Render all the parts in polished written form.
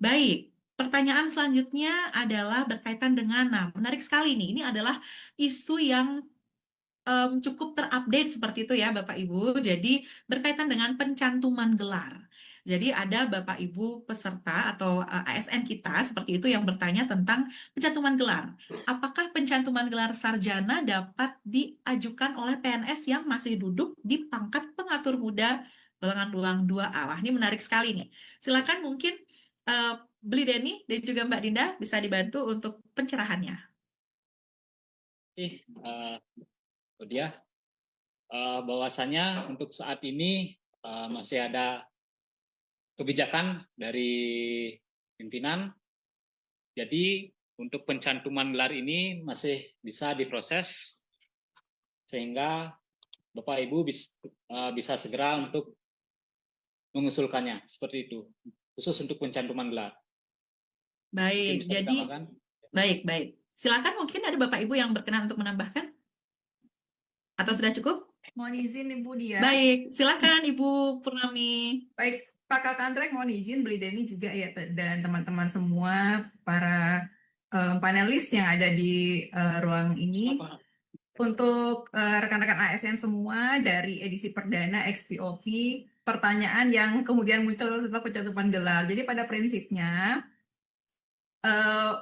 Baik, pertanyaan selanjutnya adalah berkaitan dengan, nah menarik sekali nih, ini adalah isu yang cukup terupdate seperti itu ya Bapak Ibu. Jadi berkaitan dengan pencantuman gelar. Jadi ada Bapak Ibu peserta atau ASN kita seperti itu yang bertanya tentang pencantuman gelar. Apakah pencantuman gelar sarjana dapat diajukan oleh PNS yang masih duduk di pangkat pengatur muda golongan ruang 2A? Wah, ini menarik sekali nih. Silakan mungkin Beli Deni dan juga Mbak Dinda bisa dibantu untuk pencerahannya. Uh, dia bahwasannya untuk saat ini masih ada kebijakan dari pimpinan. Jadi untuk pencantuman gelar ini masih bisa diproses sehingga Bapak Ibu bisa segera untuk mengusulkannya seperti itu, khusus untuk pencantuman gelar. Mungkin Baik, bisa jadi ditambahkan. baik. Silakan mungkin ada Bapak Ibu yang berkenan untuk menambahkan atau sudah cukup? Mohon izin Ibu Dia. Baik, silakan Ibu Purnami. Baik, Pak Kakantrek mohon izin Beli Deni juga ya dan teman-teman semua para panelis yang ada di ruang ini. Untuk rekan-rekan ASN semua dari edisi perdana XPOV, pertanyaan yang kemudian muncul tentang pencantuman gelar. Jadi pada prinsipnya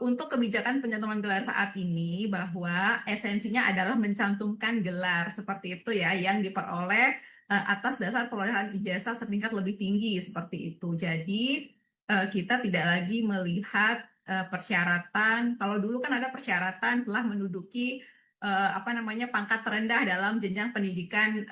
untuk kebijakan pencantuman gelar saat ini bahwa esensinya adalah mencantumkan gelar seperti itu ya yang diperoleh atas dasar perolehan ijazah setingkat lebih tinggi seperti itu. Jadi kita tidak lagi melihat persyaratan. Kalau dulu kan ada persyaratan telah menduduki pangkat terendah dalam jenjang pendidikan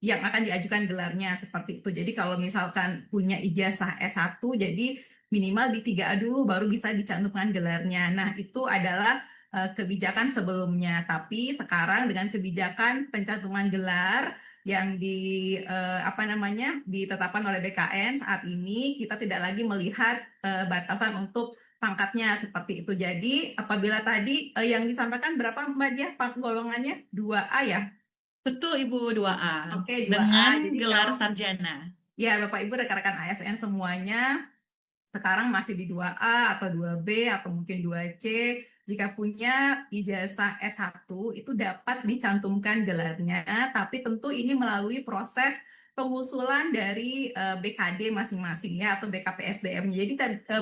yang akan diajukan gelarnya seperti itu. Jadi kalau misalkan punya ijazah S1 jadi minimal di 3A dulu baru bisa dicantumkan gelarnya. Nah, itu adalah kebijakan sebelumnya. Tapi sekarang dengan kebijakan pencantuman gelar yang ditetapkan oleh BKN saat ini, kita tidak lagi melihat batasan untuk pangkatnya seperti itu. Jadi apabila tadi yang disampaikan berapa Mbak Dia golongannya 2A ya? Betul Ibu 2A. Oke, 2A. Dengan Jadi gelar kalau sarjana. ya Bapak Ibu rekan-rekan ASN semuanya sekarang masih di 2A atau 2B atau mungkin 2C, jika punya ijazah S1 itu dapat dicantumkan gelarnya, tapi tentu ini melalui proses pengusulan dari BKD masing-masing ya atau BKPSDM. Jadi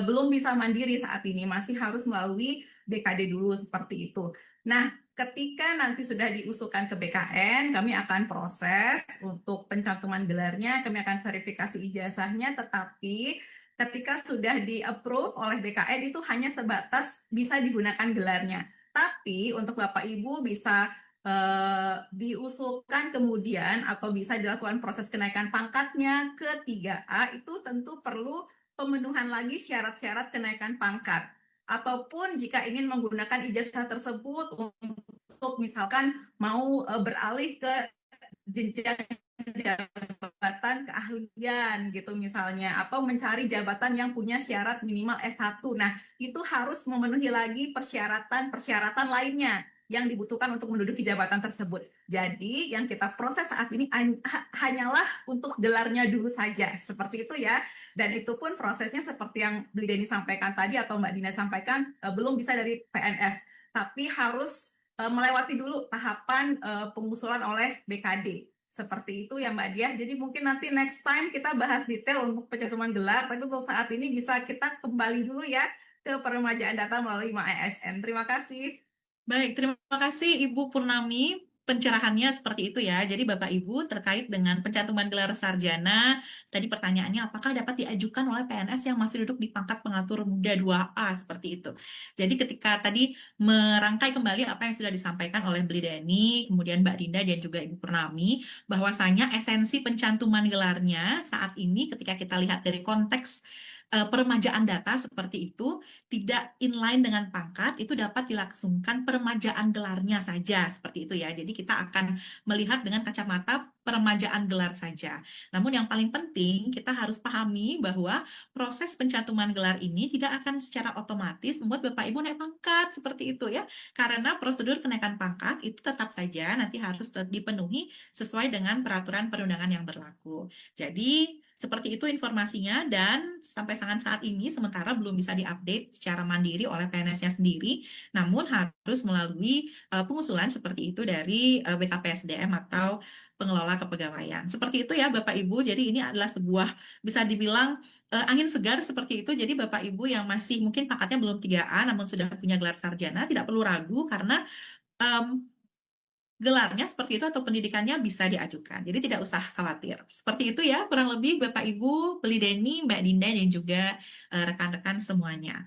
belum bisa mandiri saat ini, masih harus melalui BKD dulu seperti itu. Nah, ketika nanti sudah diusulkan ke BKN, kami akan proses untuk pencantuman gelarnya, kami akan verifikasi ijazahnya, tetapi ketika sudah di-approve oleh BKN itu hanya sebatas bisa digunakan gelarnya. Tapi untuk Bapak Ibu bisa diusulkan kemudian atau bisa dilakukan proses kenaikan pangkatnya ke 3A itu tentu perlu pemenuhan lagi syarat-syarat kenaikan pangkat. Ataupun jika ingin menggunakan ijazah tersebut untuk misalkan mau beralih ke jenjang jabatan keahlian gitu misalnya atau mencari jabatan yang punya syarat minimal S1. Nah, itu harus memenuhi lagi persyaratan lainnya yang dibutuhkan untuk menduduki jabatan tersebut. Jadi, yang kita proses saat ini hanyalah untuk gelarnya dulu saja. Seperti itu ya. Dan itu pun prosesnya seperti yang Beli Deni sampaikan tadi atau Mbak Dina sampaikan, belum bisa dari PNS. Tapi harus melewati dulu tahapan pengusulan oleh BKD. Seperti itu ya Mbak Diah. Jadi mungkin nanti next time kita bahas detail untuk pencantuman gelar. Tapi untuk saat ini bisa kita kembali dulu ya ke peremajaan data melalui MyASN. Terima kasih. Baik, terima kasih Ibu Purnami. Pencerahannya seperti itu ya. Jadi Bapak Ibu terkait dengan pencantuman gelar sarjana, tadi pertanyaannya apakah dapat diajukan oleh PNS yang masih duduk di pangkat pengatur muda 2A seperti itu. Jadi ketika tadi merangkai kembali apa yang sudah disampaikan oleh Beli Deni, kemudian Mbak Dinda dan juga Ibu Purnami, bahwasanya esensi pencantuman gelarnya saat ini ketika kita lihat dari konteks peremajaan data seperti itu tidak inline dengan pangkat, itu dapat dilangsungkan peremajaan gelarnya saja seperti itu ya. Jadi kita akan melihat dengan kacamata peremajaan gelar saja. Namun yang paling penting kita harus pahami bahwa proses pencantuman gelar ini tidak akan secara otomatis membuat Bapak Ibu naik pangkat seperti itu ya. Karena prosedur kenaikan pangkat itu tetap saja nanti harus dipenuhi sesuai dengan peraturan perundangan yang berlaku. Jadi Seperti itu informasinya dan sampai saat ini sementara belum bisa diupdate secara mandiri oleh PNS-nya sendiri, namun harus melalui pengusulan seperti itu dari BKPSDM atau pengelola kepegawaian. Seperti itu ya Bapak Ibu. Jadi ini adalah sebuah bisa dibilang angin segar seperti itu. Jadi Bapak Ibu yang masih mungkin pangkatnya belum 3A namun sudah punya gelar sarjana tidak perlu ragu karena gelarnya seperti itu atau pendidikannya bisa diajukan. Jadi tidak usah khawatir. Seperti itu ya kurang lebih Bapak Ibu, Beli Deni, Mbak Dinda dan juga rekan-rekan semuanya.